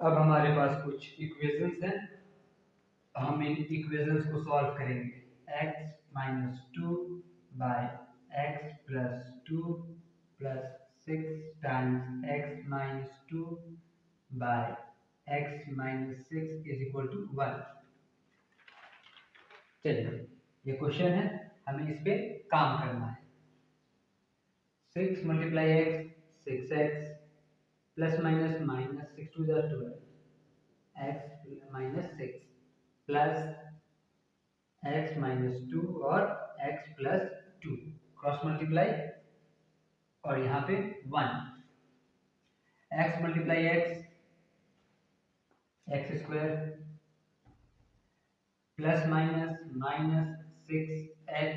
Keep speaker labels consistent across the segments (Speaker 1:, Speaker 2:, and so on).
Speaker 1: अब हमारे पास कुछ इक्वेशंस हैं, हम इन इक्वेशंस को सॉल्व करेंगे। x minus two by X plus two plus six times x minus two by x minus six is equal to one. चलिए ये क्वेश्चन है, हमें इस पे काम करना है। 6 multiply X 6x plus minus minus 6 to the 12 x minus 6 plus x minus 2 और x प्लस 2 क्रॉस मल्टीप्लाई और यहाँ पे 1 x multiply X square plus minus minus 6x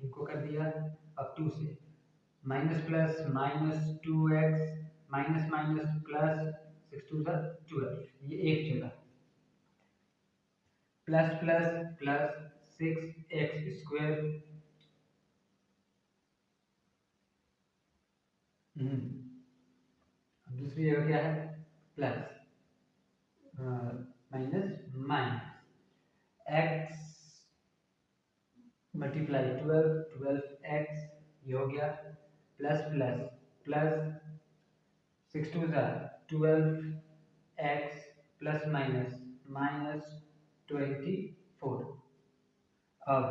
Speaker 1: इनको कर दिया, अब 2 से minus plus minus 2x minus minus plus 6 to the 12, ये एक जगह plus plus plus 6x square दूसरी जगह क्या है plus minus minus x multiply 12x ये हो गया plus plus plus 6 to the 12x plus minus minus 24। अब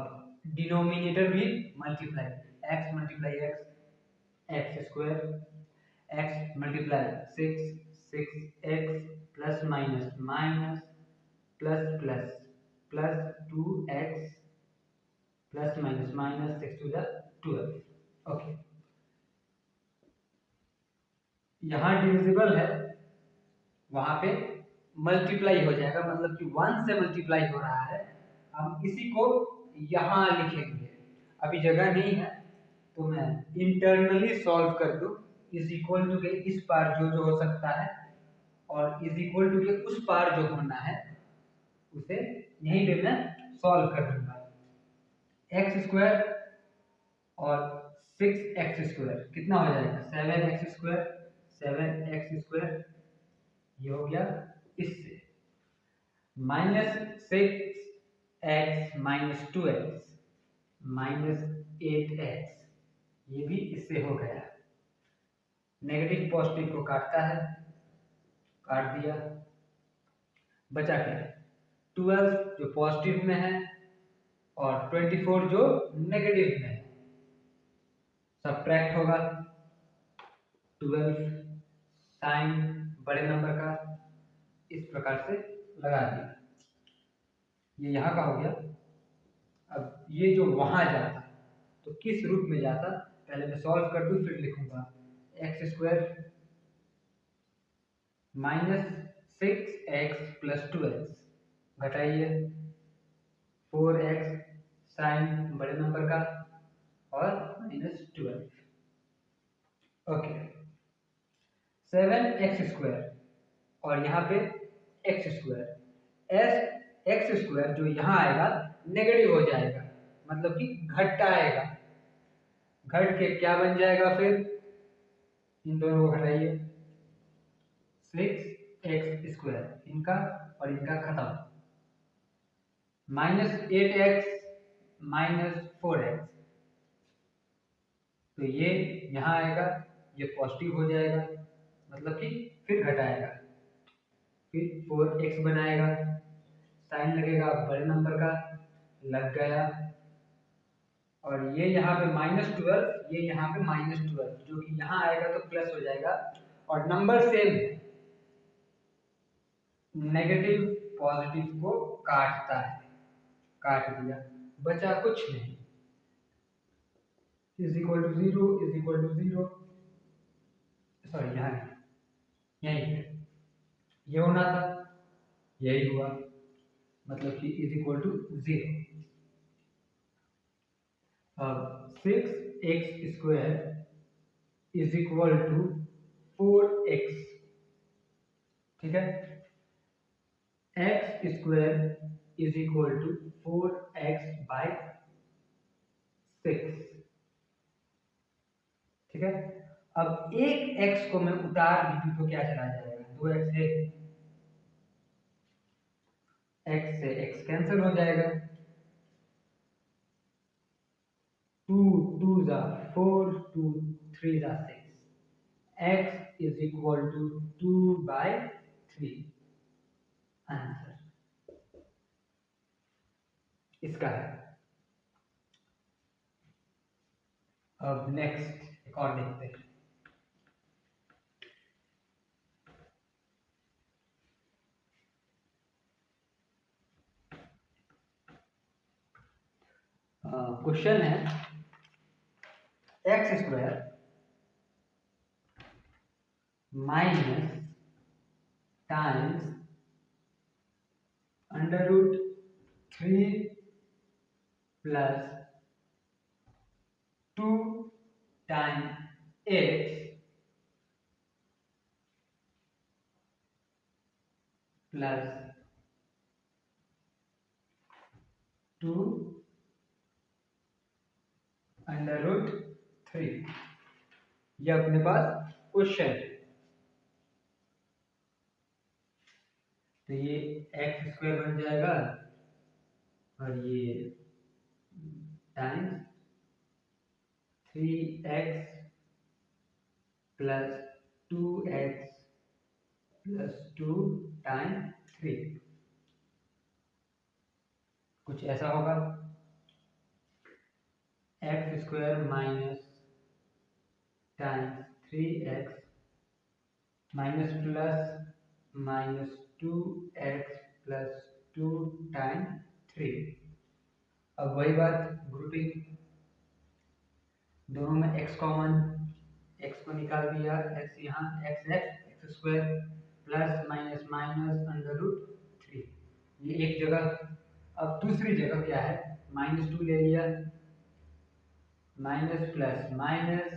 Speaker 1: डिनोमिनेटर भी multiply, x multiply X square x multiply 6x plus minus minus plus plus plus 2x plus minus minus 6 to the 12। Okay, यहाँ divisible है, वहां पे multiply हो जाएगा, मतलब कि 1 से मल्टीप्लाई हो रहा है। हम इसी को यहाँ लिखेंगे, अभी जगह नहीं है तो मैं इंटरनली सॉल्व कर दूं। इज इक्वल टू के इस पार जो हो सकता है और इज इक्वल टू के उस पार जो होना है उसे यहीं पे मैं सॉल्व कर दूंगा। एक्स स्क्वायर और 6x स्क्वायर कितना हो जाएगा 7x स्क्वायर, 7x स्क्वायर ये हो गया इससे, minus 6x minus 2x minus 8x ये भी इससे हो गया। नेगेटिव पॉजिटिव को काटता है, काट दिया, बचा क्या 12 जो पॉजिटिव में है और 24 जो नेगेटिव में है, सब्ट्रैक्ट होगा 12 साइन बड़े नंबर का, इस प्रकार से लगा दिया। ये यहाँ का हो गया। अब ये जो वहां जाता तो किस रूप में जाता, पहले मैं सॉल्व कर दूं फिर लिखूंगा। X square minus 6x plus 2x घटाइए 4x साइन बड़े नंबर का और माइनस 12। ओके, 7x स्क्वायर और यहाँ पे x स्क्वायर, एक्स स्क्वायर जो यहाँ आएगा नेगेटिव हो जाएगा, मतलब कि घट आएगा, घट के क्या बन जाएगा, फिर इन दोनों को घटाइए 6x स्क्वायर इनका और इनका खत्म, माइनस 8x माइनस 4x, तो ये यहाँ आएगा, ये पॉजिटिव हो जाएगा, मतलब कि फिर घटाएगा, फिर 4x बनाएगा, साइन लगेगा बड़े नंबर का, लग गया, और ये यहाँ पे -12, ये यहाँ पे -12, जो कि यहाँ आएगा तो प्लस हो जाएगा, और नंबर सेम है, नेगेटिव पॉजिटिव को काटता है, काट दिया, बचा कुछ नहीं, is equal to 0 is equal to 0, sorry यहाँ यही है, ये होना था, यही हुआ, मतलब कि इज इक्वल टू 0। अब 6x square is equal to 4x, ठीक है, x square is equal to 4x by 6, ठीक है। अब एक x को मैं उतार दी तो क्या चला जाएगा, 2x है, x से x कैंसिल हो जाएगा, 2 2 जा 4, 2 3 जा 6, x is equal to 2/3 answer इसका है। अब नेक्स्ट एक और देखते हैं। क्वेश्चन है X square minus times under root 3 plus 2 time X plus 2 under root 3, ये अपने पास क्वेश्चन है। तो ये एक्स स्क्वायर बन जाएगा और ये times 3x plus 2x plus 2 time 3, कुछ ऐसा होगा। X square minus times 3x minus plus minus 2x plus 2 time 3। अब वही बात, ग्रुपिंग, दोनों में x कॉमन, x को निकाल दिया, x यहाँ X square plus minus minus under root 3, ये एक जगह। अब दूसरी जगह क्या है, -2 ले लिया, माइनस प्लस माइनस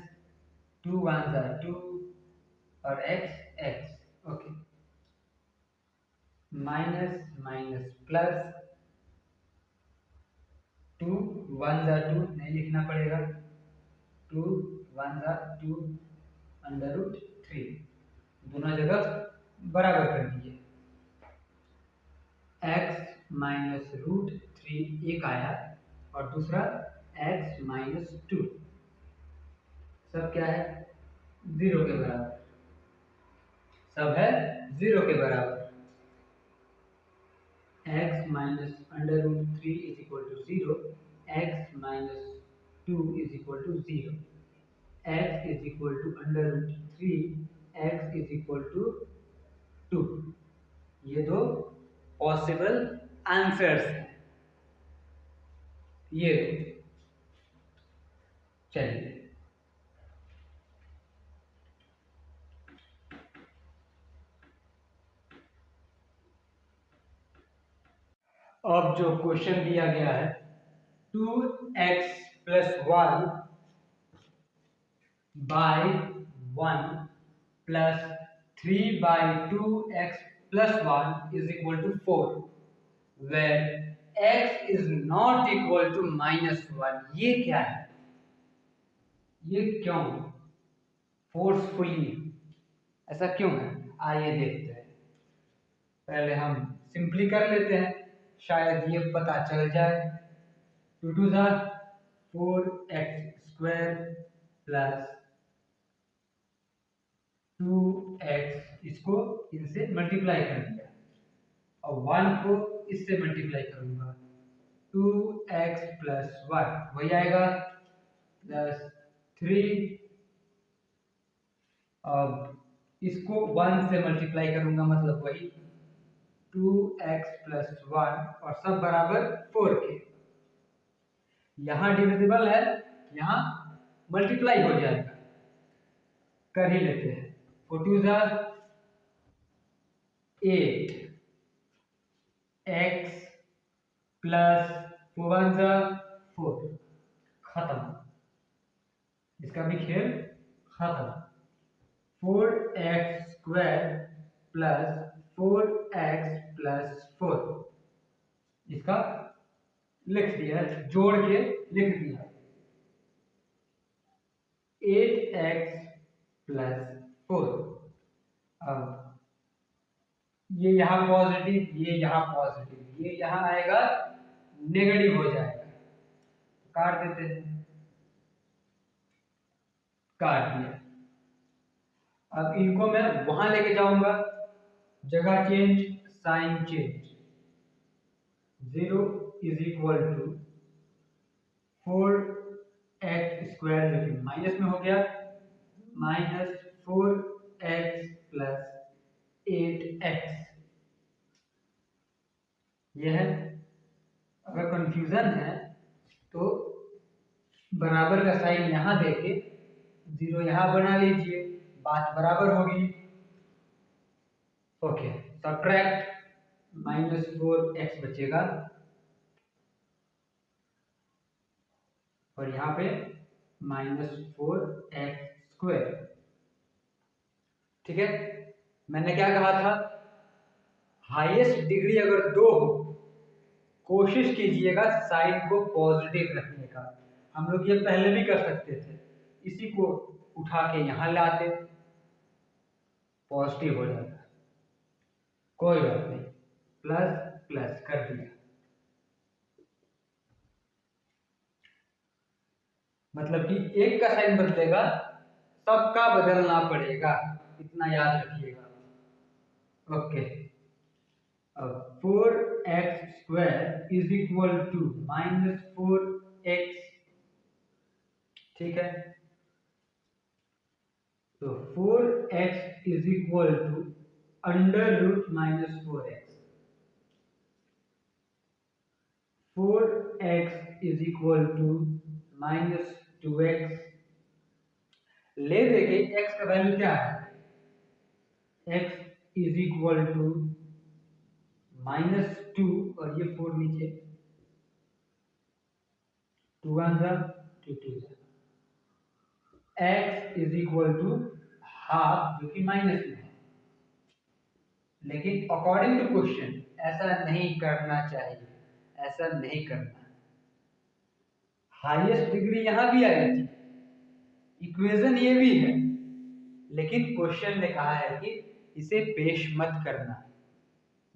Speaker 1: 2 1 जा 2 और x, okay, minus minus plus 2 1 जा 2, नहीं लिखना पड़ेगा, 2 1 जा 2 अंडर रूट 3, दोनों जगह बराबर कर दिए। x माइनस रूट 3 एक आया और दूसरा x माइनस 2, सब क्या है, 0 के बराबर, सब है 0 के बराबर। x minus under root 3 is equal to 0, x minus 2 is equal to 0, x is equal to under root 3, x is equal to 2। ये दो पॉसिबल आंसर्स हैं, ये चलिए अब जो क्वेश्चन दिया गया है 2x plus 1 by 1 plus 3/2x plus 1 is equal to 4 where x is not equal to -1। ये क्या है, ये क्यों फोर्सफुली ऐसा क्यों है, आइए देखते हैं। पहले हम सिंपली कर लेते हैं, शायद ये पता चल जाए। 2 2 जा 4x स्क्वायर प्लस 2x, इसको इनसे मल्टीप्लाई कर दिया और 1 को इससे मल्टीप्लाई करूंगा, 2x प्लस 1 वही आएगा प्लस 3, अब इसको 1 से मल्टीप्लाई करूंगा मतलब वही 2x प्लस 1 और सब बराबर 4 के। यहां डिविजिबल है, यहां मल्टीप्लाई हो जाएगा, कर ही लेते हैं। 4 2 जा 8 x प्लस 4 1 जा 4, खत्म, इसका भी खेल खत्म। 4x square plus 4x plus 4, इसका लिख दिया, जोड़ के लिख दिया। 8x प्लस 4, अब ये यहाँ पॉजिटिव, ये यहाँ पॉजिटिव, ये यहाँ आएगा नेगेटिव हो जाएगा, काट देते हैं, काट दिया। अब इनको मैं वहां लेके जाऊंगा, जगह change, sign change, 0 is equal to 4x square, जो कि माइनस में हो गया, माइनस 4x प्लस 8x। यह है। अगर कंफ्यूजन है तो बराबर का साइन यहां देके 0 यहां बना लीजिए, बात बराबर होगी। ओके, सब्ट्रैक्ट, माइनस 4x बचेगा और यहाँ पे माइनस 4x स्क्वायर। ठीक है, मैंने क्या कहा था, हाईएस्ट डिग्री अगर 2 हो, कोशिश कीजिएगा साइन को पॉजिटिव रखने का। हम लोग ये पहले भी कर सकते थे, इसी को उठा के यहां लाते, पॉजिटिव हो जाता, कोई बात नहीं, प्लस प्लस कर दिया। मतलब कि एक का साइन बदलेगा, सबका बदलना पड़ेगा, इतना याद रखिएगा। ओके, अब 4x square is equal to minus 4x। ठीक है, तो 4x is equal to under root minus 4x। 4x is equal to minus 2x। ले देंगे x का वैल्यू क्या है, x is equal to minus 2 और ये 4 नीचे, 2 1 2 2, x is equal to half, जो कि माइनस में है। लेकिन अकॉर्डिंग टू क्वेश्चन ऐसा नहीं करना चाहिए, ऐसा नहीं करना। हाईएस्ट डिग्री यहां भी आई थी, इक्वेशन ये भी है, लेकिन क्वेश्चन ने कहा है कि इसे पेश मत करना,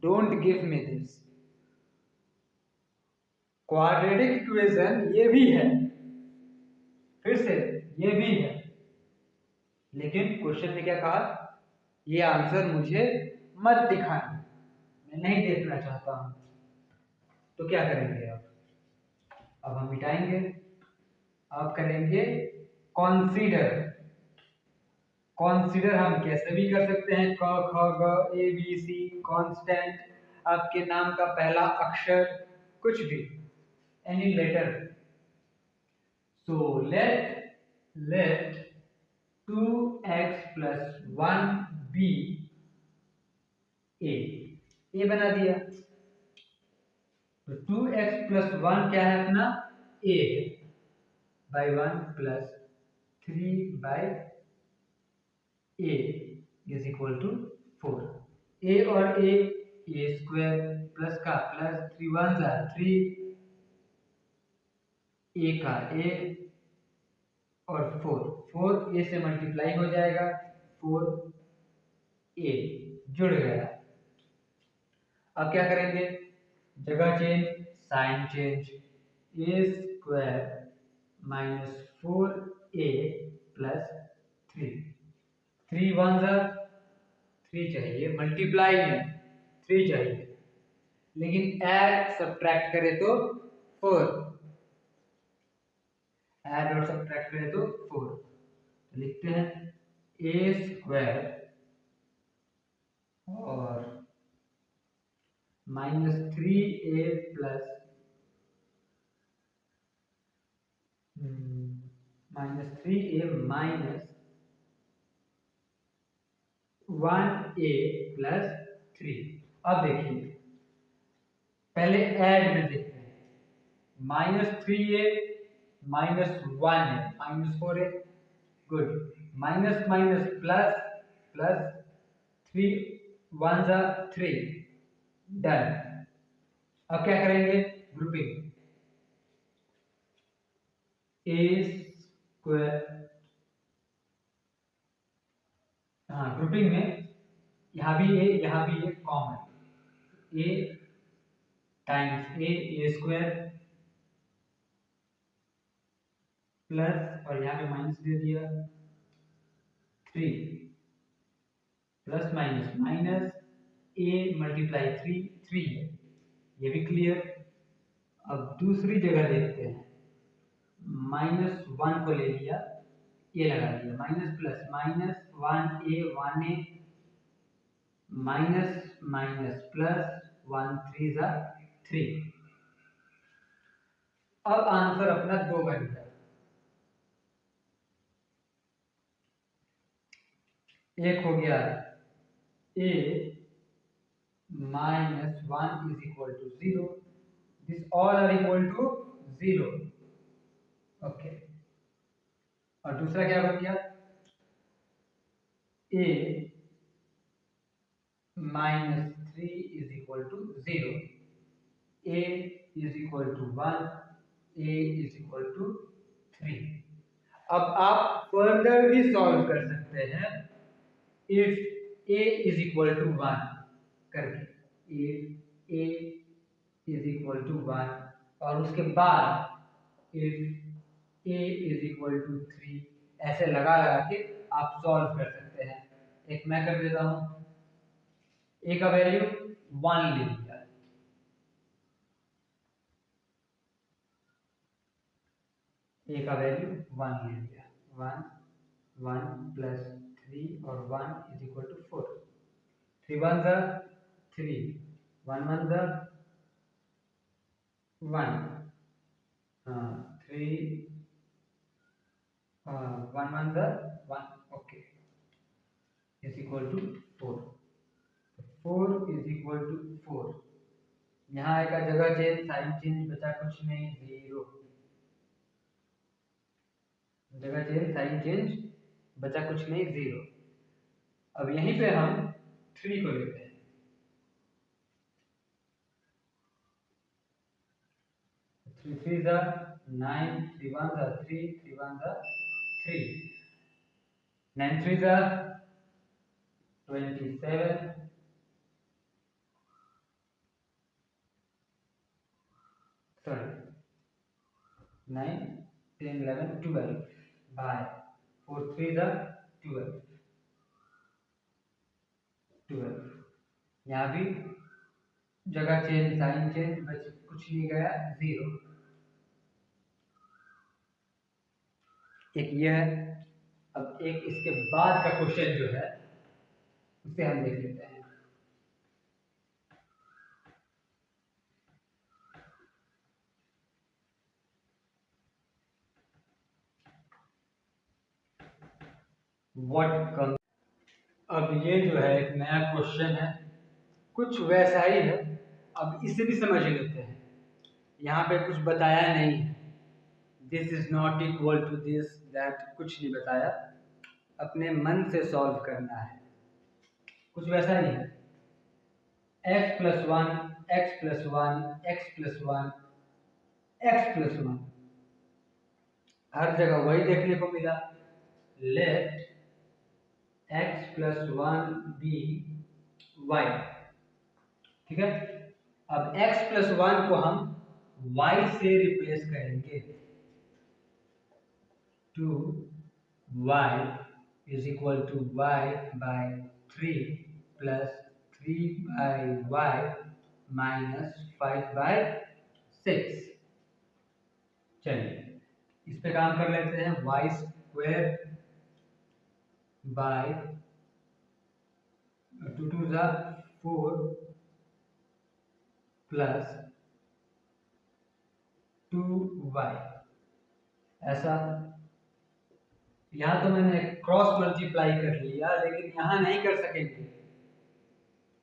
Speaker 1: don't give me this. Quadratic equation ये भी है, फिर से ये भी है, लेकिन क्वेश्चन ने क्या कहा, ये आंसर मुझे मत दिखाना, मैं नहीं देखना चाहता हूं। तो क्या करेंगे अब हम मिटाएंगे, अब करेंगे कॉन्सीडर। कॉन्सीडर हम कैसे भी कर सकते हैं, क ख ग ए बी सी, कांस्टेंट, आपके नाम का पहला अक्षर, कुछ भी, any letter. So let 2x plus 1 be a बना दिया। तो 2x plus 1 क्या है अपना, a है, by 1 plus 3 by a is equal to 4। a और a स्क्वायर, प्लस का प्लस, 3 1 जा 3, a का a और 4 a से मल्टीप्लाई हो जाएगा, 4a जुड़ गया। अब क्या करेंगे, जगह change, sign change, a square minus 4a plus 3, 3 1 जा 3 चाहिए, मल्टीप्लाई में 3 चाहिए, लेकिन ऐड सब्ट्रैक्ट करें तो 4, ऐड और सब्ट्रैक्ट करें तो 4। तो लिखते हैं a स्क्वायर और minus 3a plus minus 3a minus 1a plus 3। अब देखिए, पहले ऐड में देखते हैं, minus 3a minus 1a minus 4a, good, minus minus plus, plus 3 1 जा 3, डन। अब क्या करेंगे, ग्रुपिंग, a स्क्वायर, हाँ ग्रुपिंग में यहाँ भी a common, a times A square plus, और यहाँ पे माइनस दे दिया 3 plus minus minus A multiply 3 है, ये भी क्लियर। अब दूसरी जगह देखते हैं, -1 को ले लिया, ये लगा दिया, माइनस प्लस माइनस 1 ए माइनस माइनस प्लस 1 3 जा 3। अब आंसर अपना 2 बन गया। एक हो गया a -1 is equal to 0, this all are equal to 0। Okay, और दूसरा क्या बन गया, a -3 is equal to 0, a is equal to 1, a is equal to 3। अब आप फर्दर भी सॉल्व कर सकते हैं if a is equal to 1 करके, if a is equal to 1, और उसके बाद if a is equal to 3, ऐसे लगा लगा के आप सॉल्व कर सकते हैं। एक मैं कर देता हूं, a का वैल्यू 1 ले लिया, a का वैल्यू 1 ले लिया, 1 प्लस 3 और 1 इज इक्वल टू 4, 3 1 जा 3, 1 1 जा 1, 3 1 1 जा 1, okay, is equal to 4, 4 is equal to 4। यहाँ आएगा जगह चेंज, साइन चेंज, बचा कुछ नहीं, 0, जगह चेंज साइन चेंज, बचा कुछ नहीं, 0। अब यहीं पे हम 3 को लेते हैं, 3 3 जा 9, 3 1 जा 3, 3 1 जा 3, 9 3 जा 27, sorry 9 10 11 12 by 4 3 जा 12, 12। यहाँ भी जगह चेंज साइन चेंज, बस कुछ नहीं गया, 0। एक ये है। अब एक इसके बाद का क्वेश्चन जो है उसे हम देख लेते हैं। व्हाट कम, अब ये जो है एक नया क्वेश्चन है, कुछ वैसा ही है। अब इसे भी समझ लेते हैं। यहाँ पे कुछ बताया नहीं है, this is not equal to this that, कुछ नहीं बताया, अपने मन से सॉल्व करना है। कुछ वैसा ही है, x plus 1 x plus 1 x plus 1 x plus 1, हर जगह वही देखने को मिला। Let x plus 1 be y, ठीक है। अब x प्लस 1 को हम y से रिप्लेस करेंगे, 2y is equal to y by 3 plus 3 by y minus 5 by 6। चलिए इस पे काम कर लेते हैं, y स्क्वायर बाय 2 2 जा 4 प्लस 2y, ऐसा। यहाँ तो मैंने क्रॉस मल्टीप्लाई कर लिया, लेकिन यहाँ नहीं कर सकेंगे,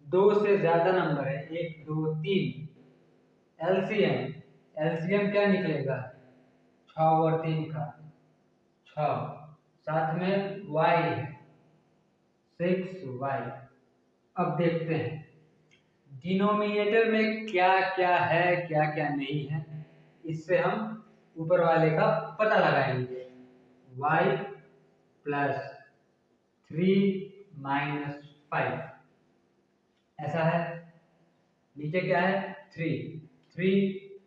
Speaker 1: 2 से ज्यादा नंबर है, 1 2 3, एलसीएम, एलसीएम क्या निकलेगा, 6 और 3 का 6, साथ में y है 6y। अब देखते हैं डिनोमिनेटर में क्या क्या है क्या क्या नहीं है, इससे हम ऊपर वाले का पता लगाएंगे। y प्लस 3 माइनस 5, ऐसा है। नीचे क्या है 3, 3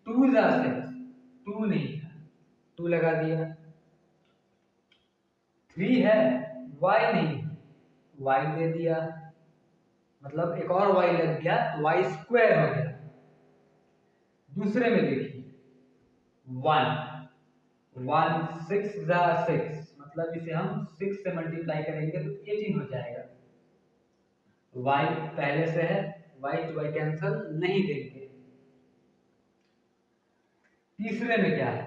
Speaker 1: 2 जा 6, 2 नहीं था, 2 लगा दिया। 3 है, y नहीं, y दे दिया, मतलब एक और y लग गया तो y स्क्वायर हो गया। दूसरे में देखिए 1 1 6 जा 6, मतलब इसे हम 6 से मल्टीप्लाई करेंगे तो 18 हो जाएगा। y पहले से है, y to y कैंसिल नहीं देंगे। तीसरे में क्या है?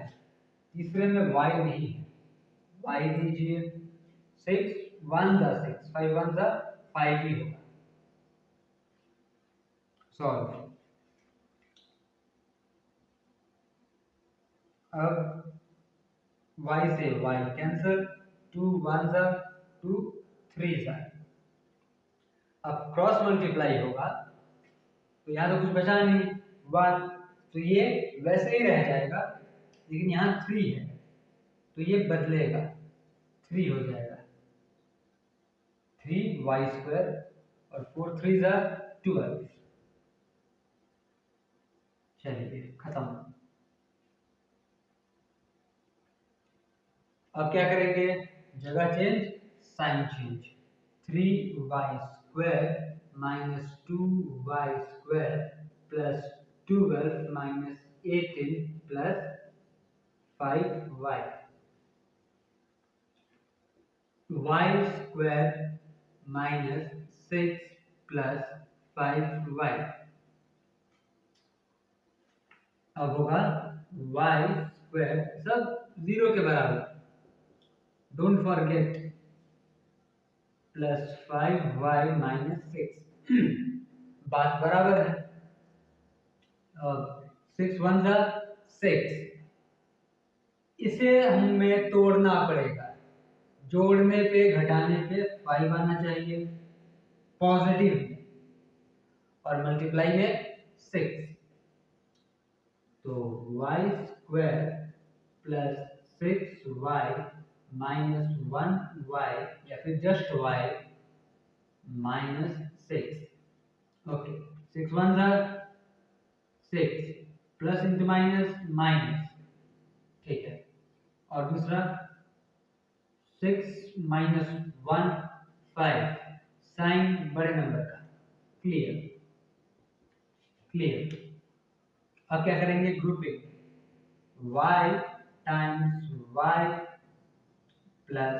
Speaker 1: तीसरे में y नहीं है, y दीजिए। 6 1 जा 6, 5 1 जा 5 ही होगा। सॉल्व। अब y से y कैंसिल, 2 1 जा 2, 3 जा। अब क्रॉस मल्टीप्लाई होगा तो यहाँ तो कुछ बचा नहीं, 1, तो ये वैसे ही रह जाएगा, लेकिन यहाँ 3 है तो ये बदलेगा, 3 हो जाएगा। 3y स्क्वायर और 4 3 जा 12। चलिए खत्म। अब क्या करेंगे? जगह change, sign change. 3y square minus 2y square plus 12 minus 18 plus 5y। y square minus 6 plus 5y। अब होगा y स्क्वायर, सब 0 के बराबर, don't forget, plus 5y minus 6। बात बराबर है। अब 6 1 जा 6, इसे हमें तोड़ना पड़ेगा। जोड़ने पे घटाने पे 5 आना चाहिए पॉजिटिव में, और मल्टीप्लाई में 6, तो y square plus 6y minus 1y या फिर जस्ट y माइनस 6। ओके, 6 1 जा 6, प्लस इंटू माइनस माइनस, ठीक है। और दूसरा 6 माइनस 1 5, साइन बड़े नंबर का, क्लियर क्लियर। अब क्या करेंगे? Grouping, y times y plus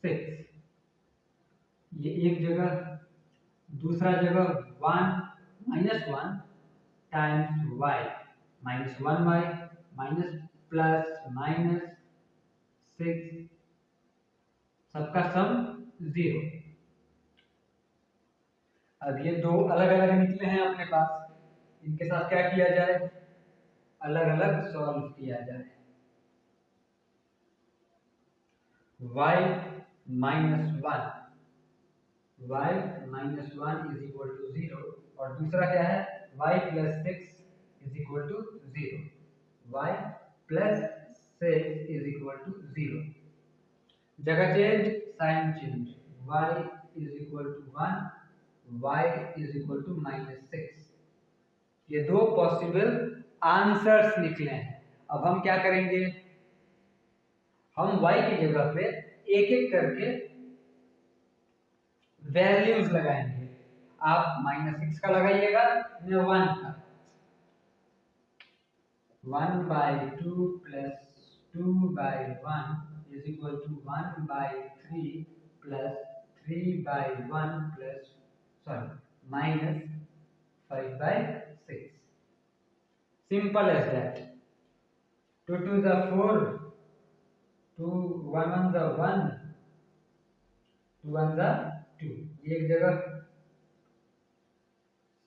Speaker 1: 6, ये एक जगह, दूसरा जगह 1 minus 1 times y minus 1y minus plus minus 6, सबका सम 0। अब ये दो अलग अलग निकले हैं अपने पास, इनके साथ क्या किया जाए? अलग अलग सॉल्व किया जाए। y minus 1, y minus 1 is equal to 0, और दूसरा क्या है? y plus 6 is equal to 0, y plus 6 is equal to 0। जगह change, sign change, y is equal to 1, y is equal to minus 6। ये दो पॉसिबल आंसर्स निकले हैं। अब हम क्या करेंगे? हम y की जगह पे एक एक करके वैल्यूज लगाएंगे। आप -6 का लगाइएगा, मैं 1 का। 1/2 plus 2/1 is equal to 1/3 plus 3/1 plus minus 5/6। Simple as that. 2 2 is 4, 2 1 1 is 1, 2 1 is 2। ये एक जगह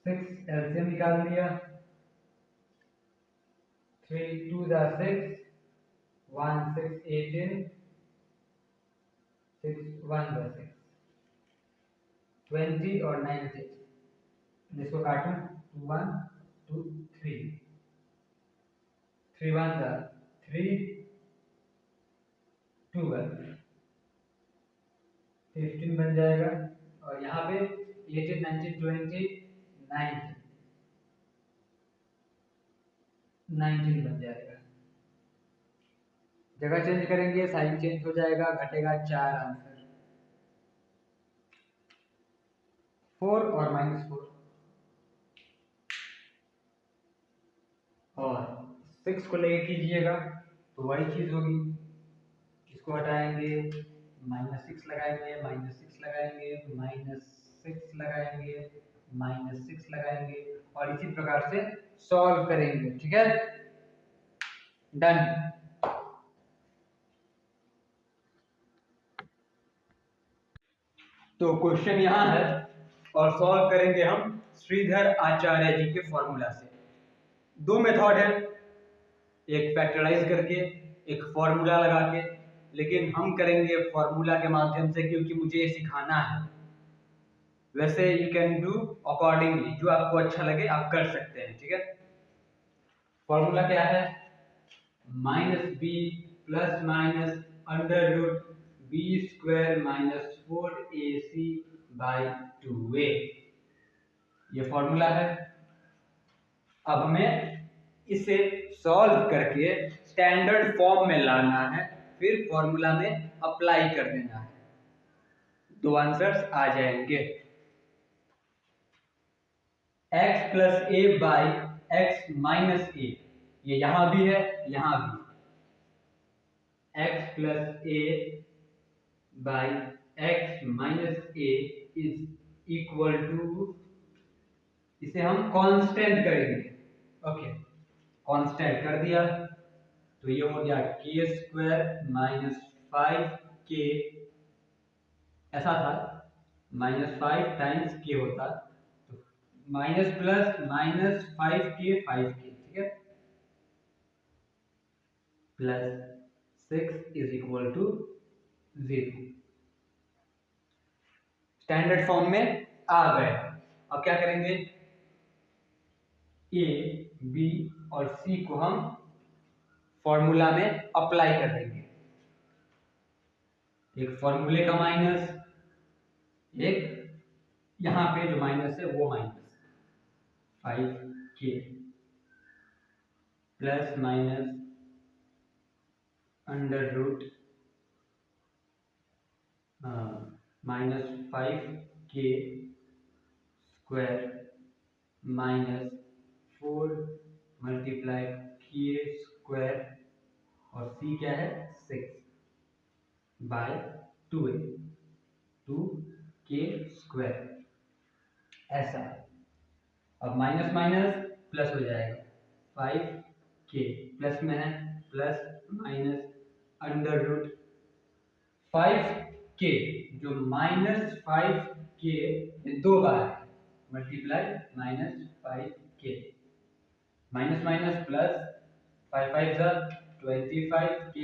Speaker 1: 6 एलसीएम निकाल दिया, 3 2 is 6, 1 6 18, 6 1 is 6, 20 और 9 6। इसको काटूं, 2 1 2 3, 3 1 is 3, 12 15 बन जाएगा। और यहाँ पे 18 19 20 19, 19 बन जाएगा। जगह चेंज करेंगे, साइन चेंज हो जाएगा, घटेगा 4 आंसर। 4 और -4 और 6 को लेके कीजिएगा तो वही चीज होगी। इसको हटाएंगे, -6 लगाएंगे, -6 लगाएंगे, -6 लगाएंगे, -6 लगाएंगे और इसी प्रकार से सॉल्व करेंगे। ठीक है, डन। तो क्वेश्चन यहाँ है और सॉल्व करेंगे हम श्रीधर आचार्य जी के फॉर्मूला से। दो मेथड है, एक फैक्टराइज करके, एक फॉर्मूला लगा के, लेकिन हम करेंगे फॉर्मूला के माध्यम से क्योंकि मुझे ये सिखाना है। वैसे यू कैन डू अकॉर्डिंगली, जो आपको अच्छा लगे आप कर सकते हैं। ठीक है, फॉर्मूला क्या है? -b plus minus under root b square minus 4ac by 2a, ये फॉर्मूला है। अब हमें इसे सॉल्व करके स्टैंडर्ड फॉर्म में लाना है, फिर फॉर्मूला में अप्लाई कर देना है, दो आंसर्स आ जाएंगे। x plus a by x minus a, ये यहां भी है यहां भी। x plus a by x minus a is equal to, इसे हम कांस्टेंट करेंगे। ओके, कांस्टेंट कर दिया तो ये हो गया के स्क्वायर माइनस 5k, ऐसा था -5 टाइम्स के होता, तो minus plus minus 5k 5k, ठीक है, plus 6 is equal to 0। Standard form में आ गए। अब क्या करेंगे? ए, बी और सी को हम फॉर्मूला में अप्लाई कर देंगे। एक फॉर्मूले का माइनस, एक यहां पे जो माइनस है वो minus 5k plus minus under root -5k square minus 4 multiply k square और c क्या है 6 बाय 2a, 2k स्क्वायर, ऐसा। अब माइनस माइनस प्लस हो जाएगा, 5k प्लस में है, plus minus under root 5k, जो -5k दो बार multiply -5k, minus minus plus, 5 5 जा 25k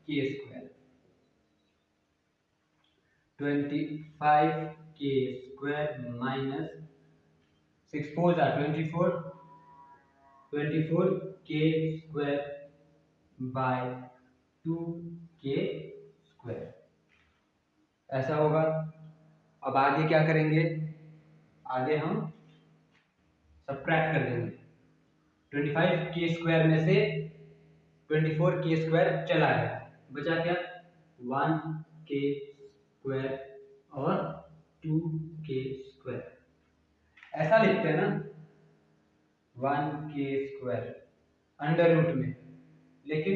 Speaker 1: k square, 25k square minus 6 4 जा 24, 24k square by 2k square, ऐसा होगा। अब आगे क्या करेंगे? आगे हम सब्ट्रैक्ट कर देंगे। 25k स्क्वायर में से 24k स्क्वायर चला गया, बचा क्या? 1k स्क्वायर और 2k स्क्वायर, ऐसा लिखते हैं ना, 1k स्क्वायर अंडर रूट में, लेकिन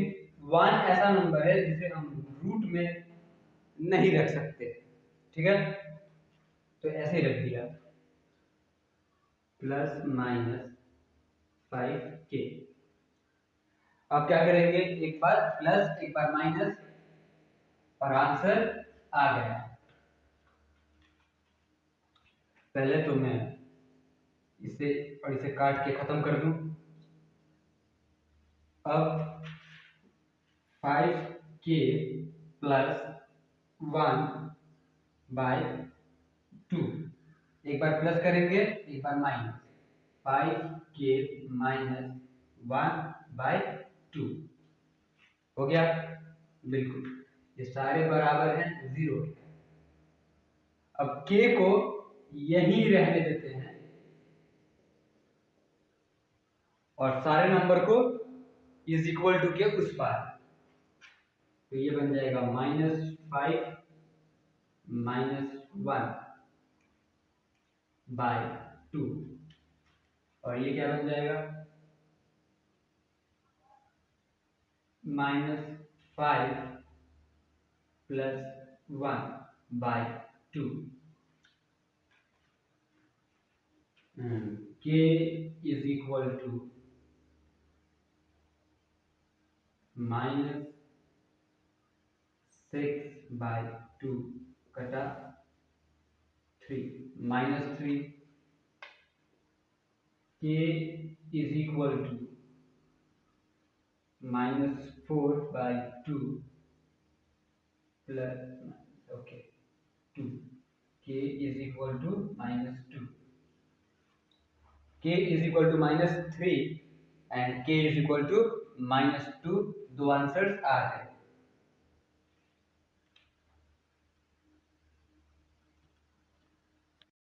Speaker 1: 1 ऐसा नंबर है जिसे हम रूट में नहीं रख सकते। ठीक है, तो ऐसे ही रख दिया, प्लस माइनस 5k। अब क्या करेंगे? एक बार प्लस एक बार माइनस और आंसर आ गया। पहले तो मैं इसे और इसे काट के खत्म कर दूं। अब 5k प्लस 1 बाय 2, एक बार प्लस करेंगे एक बार माइनस, 5k माइनस 1 बाय 2 हो गया। बिल्कुल, ये सारे बराबर हैं 0। अब k को यहीं रहने देते हैं और सारे नंबर को इज इक्वल टू के उस पार, तो ये बन जाएगा -5 -1 बाय 2, और ये क्या बन जाएगा -5 + 1 by 2। k is equal to -6/2 कटा 3 -3। k is equal to -4/2 plus 2। k is equal to -2, k is equal to -3 and k is equal to -2, दो आंसर्स आ गए।